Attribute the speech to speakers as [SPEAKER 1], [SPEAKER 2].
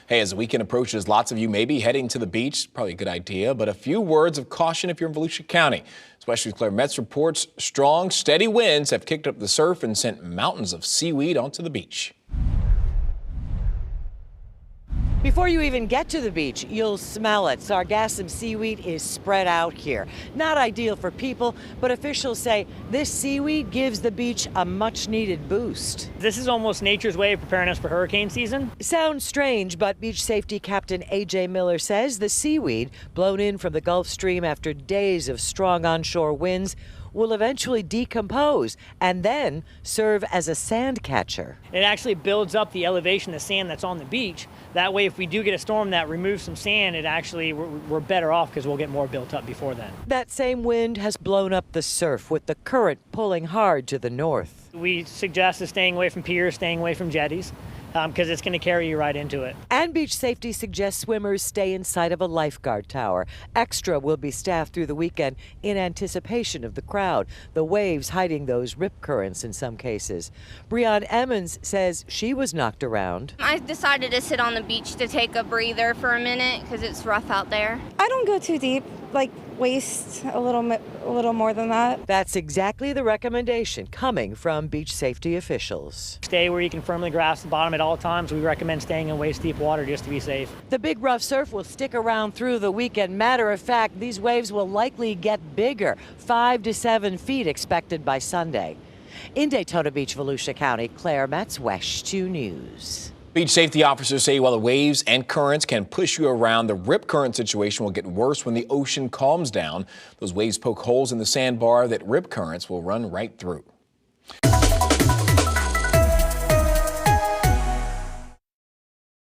[SPEAKER 1] Hey, as the weekend approaches, lots of you may be heading to the beach. Probably a good idea, but a few words of caution if you're in Volusia County. Especially Claire Metz reports strong, steady winds have kicked up the surf and sent mountains of seaweed onto the beach.
[SPEAKER 2] Before you even get to the beach, you'll smell it. Sargassum seaweed is spread out here. Not ideal for people, but officials say this seaweed gives the beach a much-needed boost.
[SPEAKER 3] This is almost nature's way of preparing us for hurricane season.
[SPEAKER 2] Sounds strange, but beach safety captain A.J. Miller says the seaweed, blown in from the Gulf Stream after days of strong onshore winds, will eventually decompose and then serve as a sand catcher.
[SPEAKER 3] It actually builds up the elevation of sand that's on the beach. That way, if we do get a storm that removes some sand, we're better off because we'll get more built up before then.
[SPEAKER 2] That same wind has blown up the surf with the current pulling hard to the north.
[SPEAKER 3] We suggest staying away from piers, staying away from jetties, because it's going to carry you right into it.
[SPEAKER 2] And beach safety suggests swimmers stay inside of a lifeguard tower. Extra will be staffed through the weekend in anticipation of the crowd, the waves hiding those rip currents in some cases. Breon Emmons says she was knocked around.
[SPEAKER 4] I decided to sit on the beach to take a breather for a minute because it's rough out there.
[SPEAKER 5] I don't go too deep, like waist a little more than that.
[SPEAKER 2] That's exactly the recommendation coming from beach safety officials.
[SPEAKER 3] Stay where you can firmly grasp the bottom at all times. We recommend staying in waist deep water just to be safe.
[SPEAKER 2] The big rough surf will stick around through the weekend. Matter of fact, these waves will likely get bigger, 5 to 7 feet expected by Sunday. In Daytona Beach, Volusia County, Claire Metz, WESH 2 News.
[SPEAKER 1] Beach safety officers say while the waves and currents can push you around, the rip current situation will get worse when the ocean calms down. Those waves poke holes in the sandbar that rip currents will run right through.